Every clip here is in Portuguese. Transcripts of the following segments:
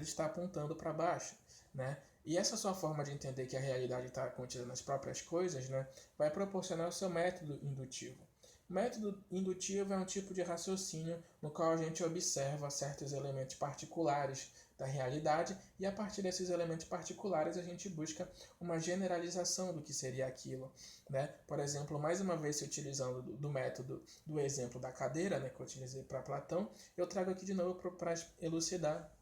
ele está apontando para baixo, né? E essa sua forma de entender que a realidade está contida nas próprias coisas, né, vai proporcionar o seu método indutivo. O método indutivo é um tipo de raciocínio no qual a gente observa certos elementos particulares da realidade e a partir desses elementos particulares a gente busca uma generalização do que seria aquilo, né? Por exemplo, mais uma vez se utilizando do método do exemplo da cadeira, né, que eu utilizei para Platão, eu trago aqui de novo para elucidar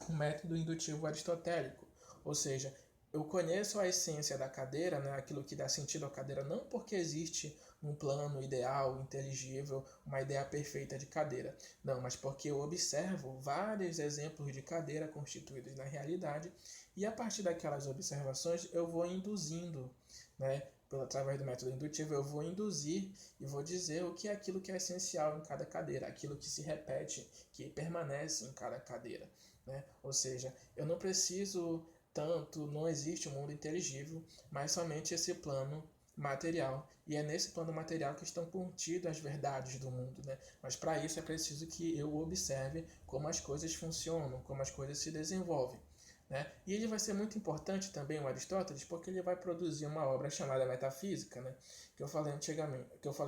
o método indutivo aristotélico, ou seja, eu conheço a essência da cadeira, né, aquilo que dá sentido à cadeira, não porque existe um plano ideal, inteligível, uma ideia perfeita de cadeira. Não, mas porque eu observo vários exemplos de cadeira constituídos na realidade e a partir daquelas observações eu vou induzindo, né, através do método indutivo, eu vou induzir e vou dizer o que é aquilo que é essencial em cada cadeira, aquilo que se repete, que permanece em cada cadeira, né? Ou seja, eu não preciso tanto, não existe um mundo inteligível, mas somente esse plano material. E é nesse plano material que estão contidas as verdades do mundo, né? Mas para isso é preciso que eu observe como as coisas funcionam, como as coisas se desenvolvem, né? E ele vai ser muito importante também, o Aristóteles, porque ele vai produzir uma obra chamada Metafísica, né? que eu falei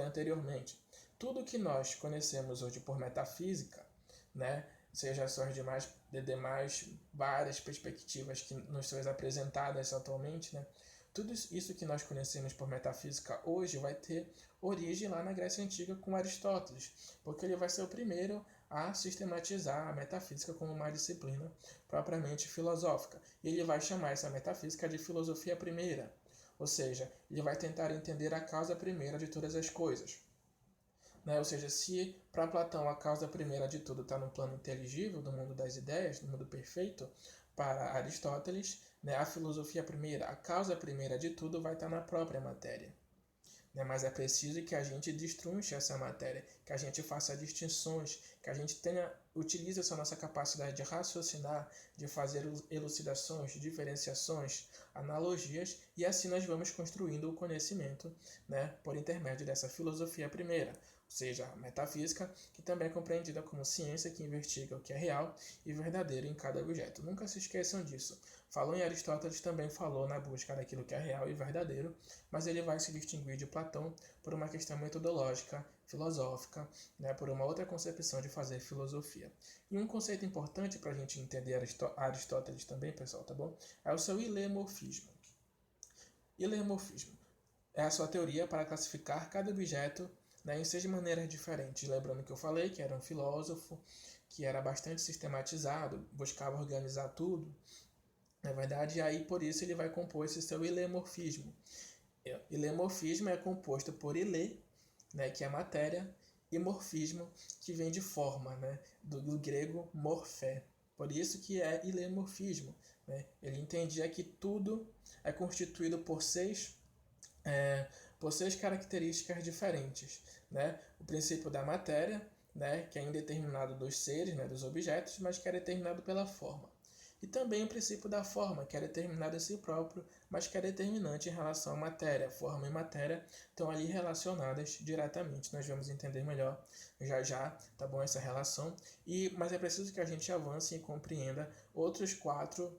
anteriormente. Tudo que nós conhecemos hoje por metafísica, né? seja só as demais várias perspectivas que nos são apresentadas atualmente, né? Tudo isso que nós conhecemos por metafísica hoje vai ter origem lá na Grécia Antiga com Aristóteles, porque ele vai ser o primeiro a sistematizar a metafísica como uma disciplina propriamente filosófica. E ele vai chamar essa metafísica de filosofia primeira, ou seja, ele vai tentar entender a causa primeira de todas as coisas. Né? Ou seja, se para Platão a causa primeira de tudo está no plano inteligível, do mundo das ideias, do mundo perfeito, para Aristóteles, né, a filosofia primeira, a causa primeira de tudo vai estar na própria matéria. Né? Mas é preciso que a gente destrunche essa matéria, que a gente faça distinções, que a gente utilize essa nossa capacidade de raciocinar, de fazer elucidações, diferenciações, analogias, e assim nós vamos construindo o conhecimento, né, por intermédio dessa filosofia primeira, ou seja, a metafísica, que também é compreendida como ciência que investiga o que é real e verdadeiro em cada objeto. Nunca se esqueçam disso. Falou em Aristóteles, também falou na busca daquilo que é real e verdadeiro, mas ele vai se distinguir de Platão por uma questão metodológica, filosófica, né, por uma outra concepção de fazer filosofia. E um conceito importante para a gente entender Aristóteles também, pessoal, tá bom? É o seu ilemorfismo. Ilemorfismo é a sua teoria para classificar cada objeto, né, em 6 maneiras diferentes. Lembrando que eu falei que era um filósofo, que era bastante sistematizado, buscava organizar tudo, na verdade, e aí por isso ele vai compor esse seu ilemorfismo. Ilemorfismo é composto por ile, né, que é matéria, e morfismo, que vem de forma, né, do grego morfé. Por isso que é ilemorfismo. Né? Ele entendia que tudo é constituído por seis características diferentes. Né? O princípio da matéria, né, que é indeterminado dos seres, né, dos objetos, mas que é determinado pela forma. E também o princípio da forma, que é determinado em si próprio, mas que é determinante em relação à matéria. Forma e matéria estão ali relacionadas diretamente. Nós vamos entender melhor já já, tá bom, essa relação. Mas é preciso que a gente avance e compreenda outras quatro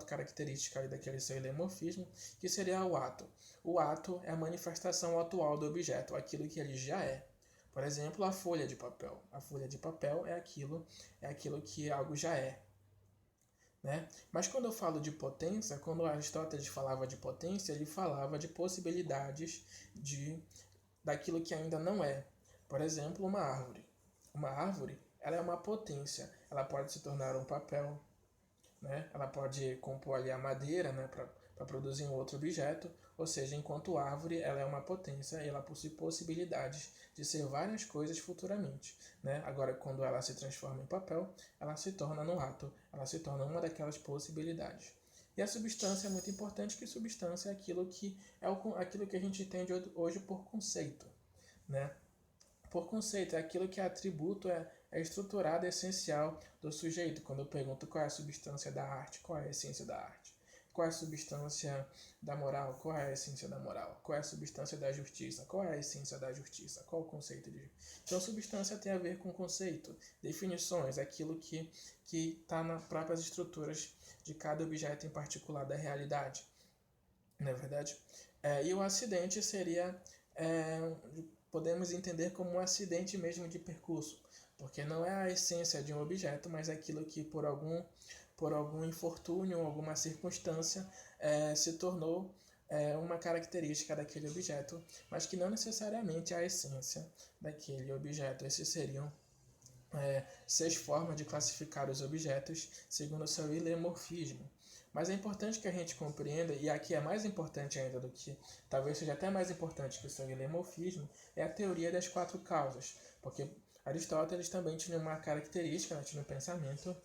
características daquele seu ilemorfismo, que seria o ato. O ato é a manifestação atual do objeto, aquilo que ele já é. Por exemplo, a folha de papel. A folha de papel é aquilo que algo já é. Né? Mas quando eu falo de potência, quando Aristóteles falava de potência, ele falava de possibilidades daquilo que ainda não é. Por exemplo, uma árvore. Uma árvore, ela é uma potência. Ela pode se tornar um papel, né? Ela pode compor ali a madeira, né, para produzir um outro objeto, ou seja, enquanto árvore ela é uma potência e ela possui possibilidades de ser várias coisas futuramente. Né? Agora, quando ela se transforma em papel, ela se torna no ato, ela se torna uma daquelas possibilidades. E a substância é muito importante, que substância é aquilo que a gente entende hoje por conceito. Né? Por conceito, é aquilo que é atributo, é estruturado, é essencial do sujeito. Quando eu pergunto qual é a substância da arte, qual é a essência da arte. Qual é a substância da moral? Qual é a essência da moral? Qual é a substância da justiça? Qual é a essência da justiça? Qual o conceito de... Então, substância tem a ver com conceito, definições, aquilo que está nas próprias estruturas de cada objeto em particular da realidade. Não é verdade? E o acidente seria, podemos entender como um acidente mesmo de percurso, porque não é a essência de um objeto, mas aquilo que por algum infortúnio, alguma circunstância, se tornou uma característica daquele objeto, mas que não necessariamente é a essência daquele objeto. Esses seriam 6 formas de classificar os objetos segundo o seu ilemorfismo. Mas é importante que a gente compreenda, e aqui é mais importante ainda do que, talvez seja até mais importante que o seu ilemorfismo, é a teoria das 4 causas, porque Aristóteles também tinha uma característica, tinha um pensamento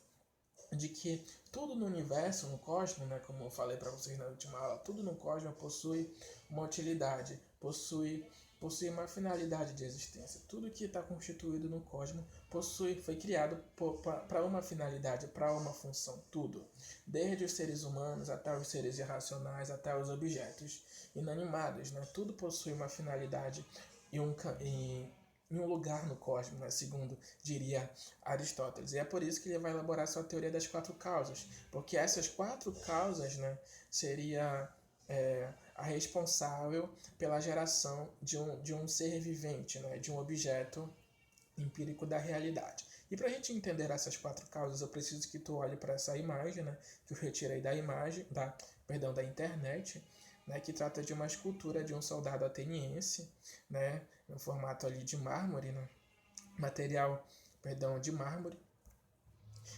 de que tudo no universo, no cosmos, como eu falei para vocês na última aula, tudo no cosmos possui uma utilidade, possui uma finalidade de existência. Tudo que está constituído no cosmos foi criado para uma finalidade, para uma função, tudo. Desde os seres humanos até os seres irracionais, até os objetos inanimados. Tudo possui uma finalidade e um lugar no cosmos, segundo diria Aristóteles. E é por isso que ele vai elaborar sua teoria das 4 causas, porque essas 4 causas seria a responsável pela geração de um ser vivente, de um objeto empírico da realidade. E para a gente entender essas 4 causas, eu preciso que tu olhe para essa imagem, que eu retirei da internet, que trata de uma escultura de um soldado ateniense, no formato ali de mármore, material, de mármore.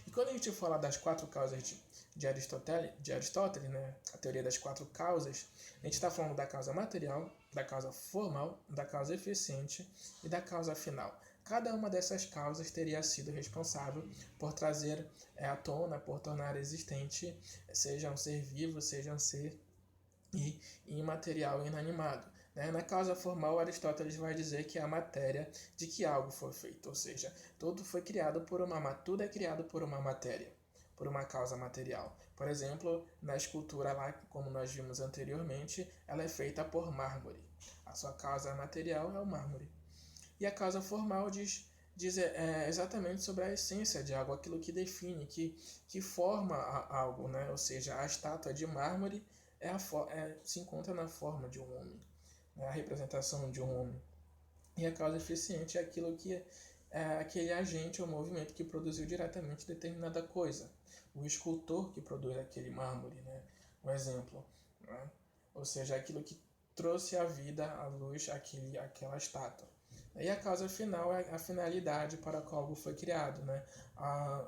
E quando a gente fala das 4 causas de Aristóteles, a teoria das 4 causas, a gente está falando da causa material, da causa formal, da causa eficiente e da causa final. Cada uma dessas causas teria sido responsável por trazer à tona, por tornar existente, seja um ser vivo, seja um ser imaterial e inanimado. Na causa formal, Aristóteles vai dizer que é a matéria de que algo foi feito, ou seja, tudo é criado por uma matéria, por uma causa material. Por exemplo, na escultura lá, como nós vimos anteriormente, ela é feita por mármore. A sua causa material é o mármore. E a causa formal diz exatamente sobre a essência de algo, aquilo que define, que forma algo, ou seja, a estátua de mármore se encontra na forma de um homem, a representação de um homem. E a causa eficiente é aquilo que é aquele agente ou movimento que produziu diretamente determinada coisa. O escultor que produz aquele mármore, um exemplo. Ou seja, aquilo que trouxe à vida, à luz, aquela estátua. E a causa final é a finalidade para a qual algo foi criado,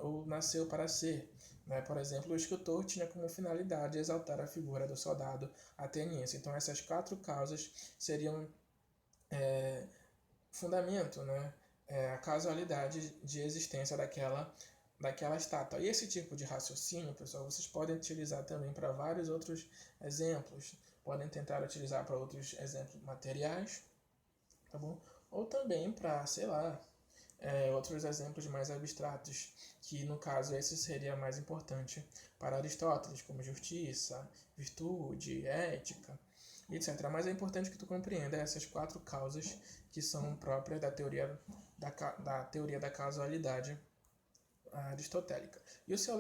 ou nasceu para ser. Por exemplo, o escultor tinha como finalidade exaltar a figura do soldado ateniense. Então, essas 4 causas seriam fundamento, a causalidade de existência daquela estátua. E esse tipo de raciocínio, pessoal, vocês podem utilizar também para vários outros exemplos. Podem tentar utilizar para outros exemplos materiais, tá bom? Ou também para, outros exemplos mais abstratos, que no caso esse seria mais importante para Aristóteles, como justiça, virtude, ética, etc. Mas é importante que tu compreenda essas 4 causas que são próprias da teoria da causalidade aristotélica. E o seu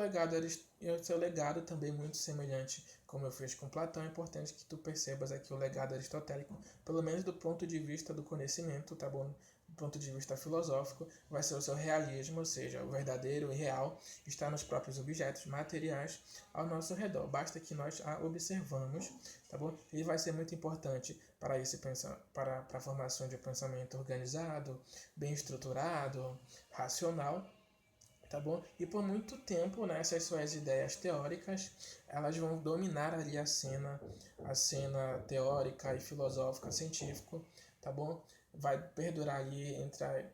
legado também muito semelhante, como eu fiz com Platão, é importante que tu percebas aqui o legado aristotélico, pelo menos do ponto de vista do conhecimento, tá bom? Do ponto de vista filosófico, vai ser o seu realismo, ou seja, o verdadeiro e real está nos próprios objetos materiais ao nosso redor. Basta que nós a observamos, tá bom? E vai ser muito importante para a formação de um pensamento organizado, bem estruturado, racional, tá bom? E por muito tempo, essas suas ideias teóricas, elas vão dominar ali a cena teórica e filosófica, científica, tá bom? Vai perdurar ali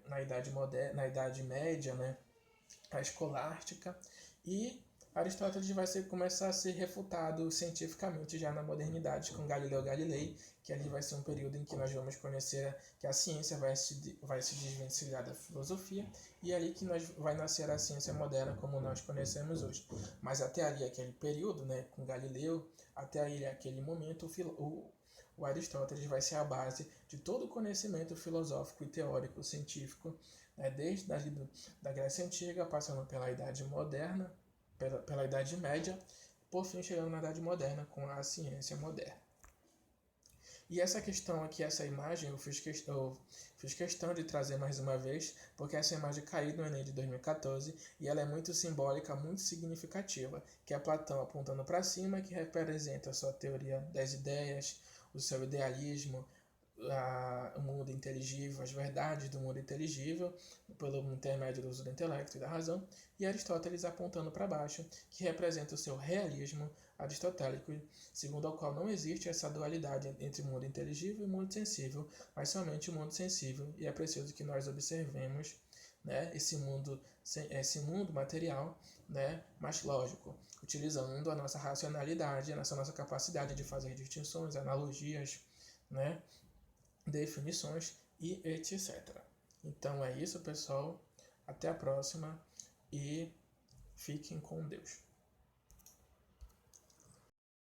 na Idade Média, a escolástica, e Aristóteles vai começar a ser refutado cientificamente já na modernidade com Galileu Galilei, que ali vai ser um período em que nós vamos conhecer que a ciência vai se desvencilhar da filosofia, e é ali que vai nascer a ciência moderna como nós conhecemos hoje. Mas até ali, aquele período, né, com Galileu, até ali, aquele momento, o Aristóteles vai ser a base de todo o conhecimento filosófico e teórico científico, né, desde ali da Grécia Antiga, passando pela Idade Moderna, pela Idade Média, por fim chegando na Idade Moderna com a ciência moderna. E essa questão aqui, essa imagem, eu fiz questão de trazer mais uma vez, porque essa imagem caiu no Enem de 2014 e ela é muito simbólica, muito significativa, que é Platão apontando para cima, que representa a sua teoria das ideias, o seu idealismo, o mundo inteligível, as verdades do mundo inteligível, pelo intermédio do uso do intelecto e da razão, e Aristóteles apontando para baixo, que representa o seu realismo aristotélico, segundo o qual não existe essa dualidade entre mundo inteligível e mundo sensível, mas somente o mundo sensível, e é preciso que nós observemos, né, esse mundo material, né, mas lógico, utilizando a nossa racionalidade, a nossa capacidade de fazer distinções, analogias, né, definições e etc. Então é isso, pessoal. Até a próxima e fiquem com Deus.